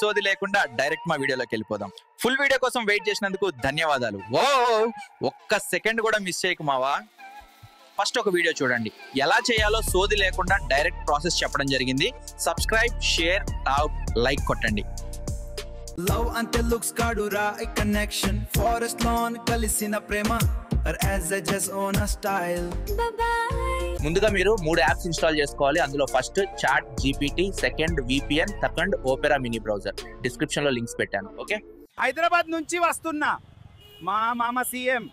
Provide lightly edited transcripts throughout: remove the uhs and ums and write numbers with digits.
సోది లేకుండా డైరెక్ట్ మా వీడియోలోకి వెళ్ళిపోదాం. ఫుల్ వీడియో కోసం వెయిట్ చేసినందుకు ధన్యవాదాలు. ఒక్క సెకండ్ కూడా మిస్ చేయకు మావా. ఫస్ట్ ఒక వీడియో చూడండి, ఎలా చేయాలో సోది లేకుండా డైరెక్ట్ ప్రాసెస్ చెప్పడం జరిగింది. సబ్స్క్రైబ్, షేర్, లైక్ కొట్టండి. లవ్ అంటే లుక్స్ కాడురా ఐ కనెక్షన్ ఫారెస్ట్ లోన్ కలిసిన ప్రేమ or as I just own a style. ముందుగా మీరు 3 యాప్స్ ఇన్స్టాల్ చేసుకోవాలి. అందులో first chat GPT, second VPN, third opera mini browser. Description లో లింక్స్ పెట్టాను. ఓకే, హైదరాబాద్ నుంచి వస్తున్నా మా మామ సీఎం.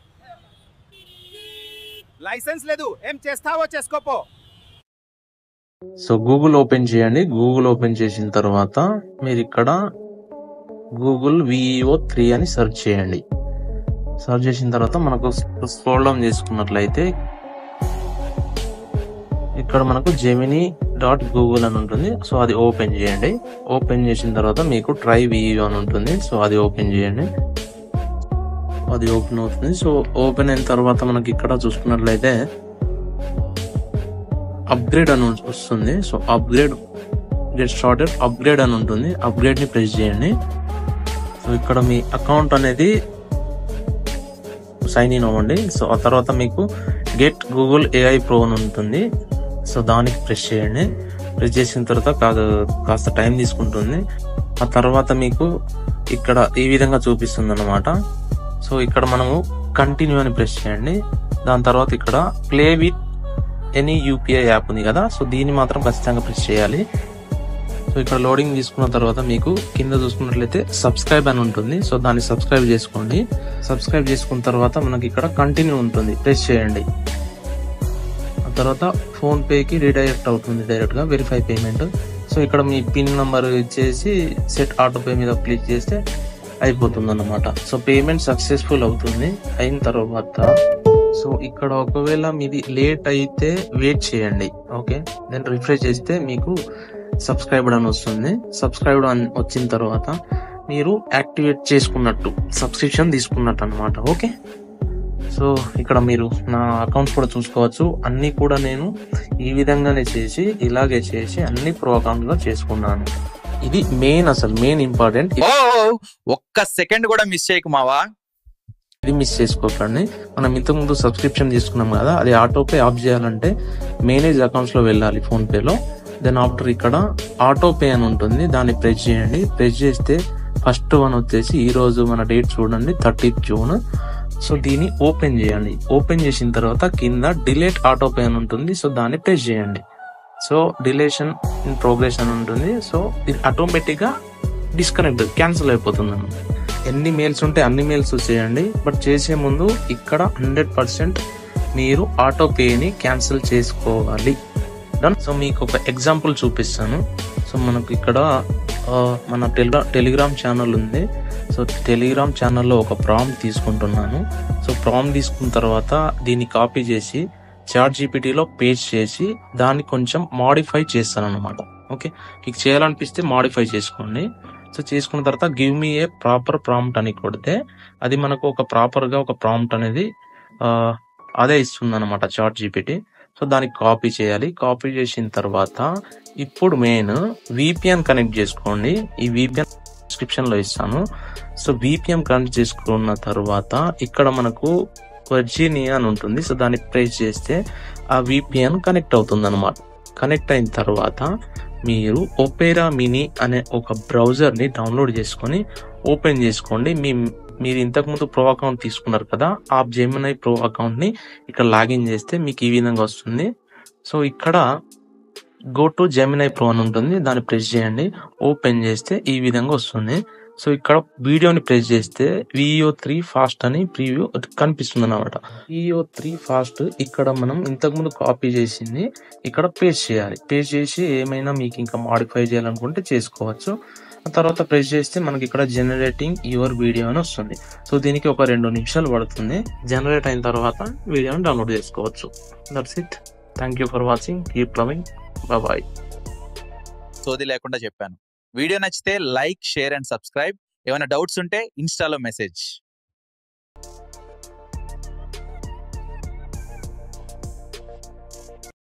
లైసెన్స్ లేదు, ఏం చేస్తావో చేసుకోపో. సో గూగుల్ ఓపెన్ చేయండి. గూగుల్ ఓపెన్ చేసిన తర్వాత మీరు ఇక్కడ గూగుల్ VEO3 అని సెర్చ్ చేయండి. సెర్చ్ చేసిన తర్వాత మనకు స్క్రోల్ డౌన్ చేసుకున్నట్లయితే ఇక్కడ మనకు gemini.google అని ఉంటుంది. సో అది ఓపెన్ చేయండి. ఓపెన్ చేసిన తర్వాత మీకు ట్రై VEO అని ఉంటుంది. సో అది ఓపెన్ చేయండి. అది ఓపెన్ అవుతుంది. సో ఓపెన్ అయిన తర్వాత మనకి ఇక్కడ చూసుకున్నట్లయితే అప్గ్రేడ్ అని వస్తుంది. So upgrade get started upgrade అని ఉంటుంది. అప్గ్రేడ్ ని ప్రెస్ చేయండి. సో ఇక్కడ మీ అకౌంట్ అనేది సైన్ ఇన్ అవ్వండి. సో ఆ తర్వాత మీకు గెట్ గూగుల్ AI Pro అని ఉంటుంది. సో దానికి ప్రెస్ చేయండి. ప్రెస్ చేసిన తర్వాత కాస్త టైం తీసుకుంటుంది. ఆ తర్వాత మీకు ఇక్కడ ఈ విధంగా చూపిస్తుంది అన్నమాట. సో ఇక్కడ మనము కంటిన్యూ అని ప్రెస్ చేయండి. దాని తర్వాత ఇక్కడ play with any UPI app ఉంది కదా, సో దీన్ని మాత్రం ఖచ్చితంగా ప్రెస్ చేయాలి. సో ఇక్కడ లోడింగ్ తీసుకున్న తర్వాత మీకు కింద చూసుకున్నట్లయితే సబ్స్క్రైబ్ అని ఉంటుంది. సో దాన్ని సబ్స్క్రైబ్ చేసుకోండి. సబ్స్క్రైబ్ చేసుకున్న తర్వాత మనకి ఇక్కడ కంటిన్యూ ఉంటుంది, ప్రెస్ చేయండి. ఆ తర్వాత ఫోన్ పేకి రీడైరెక్ట్ అవుతుంది డైరెక్ట్ గా వెరిఫై పేమెంట్. సో ఇక్కడ మీ పిన్ నంబర్ ఇచ్చేసి సెట్ ఆటో పే మీద క్లిక్ చేస్తే అయిపోతుంది అన్నమాట. సో పేమెంట్ సక్సెస్ఫుల్ అవుతుంది. అయిన తర్వాత సో ఇక్కడ ఒకవేళ మీది లేట్ అయితే వెయిట్ చేయండి. ఓకే, దెన్ రిఫ్రెష్ చేస్తే మీకు సబ్స్క్రైబర్ అని వస్తుంది. సబ్స్క్రైబర్ అని వచ్చిన తర్వాత మీరు యాక్టివేట్ చేసుకున్నట్టు, సబ్స్క్రిప్షన్ తీసుకున్నట్టు అనమాట. ఓకే, సో ఇక్కడ మీరు నా అకౌంట్స్ కూడా చూసుకోవచ్చు. అన్ని కూడా నేను ఈ విధంగానే చేసి ఇలాగే చేసి అన్ని ప్రో అకౌంట్ లో చేసుకున్నాను. ఇది అసలు మెయిన్ ఇంపార్టెంట్. ఒక్క సెకండ్ కూడా మిస్ చేయకు మావా. ఇది మిస్ చేసుకోకండి. మనం ఇంతకుముందు సబ్స్క్రిప్షన్ తీసుకున్నాం కదా, అది ఆటోపే ఆఫ్ చేయాలంటే మేనేజ్ అకౌంట్స్ లో వెళ్ళాలి ఫోన్ పేలో. దెన్ ఆఫ్టర్ ఇక్కడ ఆటో పే అని ఉంటుంది, దాన్ని ప్రెస్ చేయండి. ప్రెస్ చేస్తే ఫస్ట్ వన్ వచ్చేసి ఈ రోజు మన డేట్ చూడండి 30th June. సో దీన్ని ఓపెన్ చేయండి. ఓపెన్ చేసిన తర్వాత కింద డిలీట్ ఆటో పే అని ఉంటుంది. సో దాన్ని ప్రెస్ చేయండి. సో డిలేషన్ ఇన్ ప్రోగ్రెస్ అని ఉంటుంది. సో ఇది ఆటోమేటిక్ గా డిస్కనెక్ట్ క్యాన్సిల్ అయిపోతుంది. ఎన్ని మెయిల్స్ ఉంటే అన్ని మెయిల్స్ చేయండి. బట్ చేసే ముందు ఇక్కడ 100% మీరు ఆటో పేని క్యాన్సిల్ చేసుకోవాలి. సో మీకు ఒక ఎగ్జాంపుల్ చూపిస్తాను. సో మనకు ఇక్కడ మన టెలిగ్రామ్ ఛానల్ ఉంది. సో టెలిగ్రామ్ ఛానల్లో ఒక ప్రాంప్ట్ తీసుకుంటున్నాను. సో ప్రాంప్ట్ తీసుకున్న తర్వాత దీన్ని కాపీ చేసి చాట్ జీపీటీలో పేస్ట్ చేసి దాన్ని కొంచెం మాడిఫై చేస్తాను అనమాట. ఓకే, మీకు చేయాలనిపిస్తే మాడిఫై చేసుకోండి. సో చేసుకున్న తర్వాత give me a proper prompt అని కొడితే అది మనకు ఒక ప్రాపర్ గా ఒక ప్రాంప్ట్ అనేది అదే ఇస్తుంది అనమాట చాట్ జీపీటీ. సో దానికి కాపీ చేయాలి. కాపీ చేసిన తర్వాత ఇప్పుడు మెయిన్ VPN కనెక్ట్ చేసుకోండి. ఈ VPN డిస్క్రిప్షన్ లో ఇస్తాను. సో VPN కనెక్ట్ చేసుకున్న తర్వాత ఇక్కడ మనకు వర్జీనియా అని ఉంటుంది. సో దాన్ని ప్రెస్ చేస్తే ఆ VPN కనెక్ట్ అవుతుంది అనమాట. కనెక్ట్ అయిన తర్వాత మీరు ఓపెరా మినీ అనే ఒక బ్రౌజర్ ని డౌన్లోడ్ చేసుకొని ఓపెన్ చేసుకోండి. మీరు ఇంతకుముందు ప్రో అకౌంట్ తీసుకున్నారు కదా, ఆ జెమిని ప్రో అకౌంట్ ని ఇక్కడ లాగిన్ చేస్తే మీకు ఈ విధంగా వస్తుంది. సో ఇక్కడ గో టు జెమిని ప్రో అని ఉంటుంది, దాన్ని ప్రెస్ చేయండి. ఓపెన్ చేస్తే ఈ విధంగా వస్తుంది. సో ఇక్కడ వీడియోని ప్రెస్ చేస్తే VEO3 ఫాస్ట్ అని ప్రీవ్యూ కనిపిస్తుంది అనమాట. VEO3 ఫాస్ట్ ఇక్కడ మనం ఇంతకుముందు కాపీ చేసింది ఇక్కడ పేస్ట్ చేయాలి. పేస్ట్ చేసి ఏమైనా మీకు ఇంకా మాడిఫై చేయాలనుకుంటే చేసుకోవచ్చు. తర్వాత ప్రెస్ చేస్తే మనకి ఇక్కడ జనరేటింగ్ యువర్ వీడియో అని వస్తుంది. సో దీనికి ఒక 2 నిమిషాలు పడుతుంది. జనరేట్ అయిన తర్వాత వీడియోని డౌన్లోడ్ చేసుకోవచ్చు. That's it. Thank you for watching. Keep loving. Bye. సోది లేకుండా చెప్పాను. వీడియో నచ్చితే లైక్, షేర్ అండ్ సబ్స్క్రైబ్. ఏమైనా డౌట్స్ ఉంటే ఇన్స్టాలో మెసేజ్.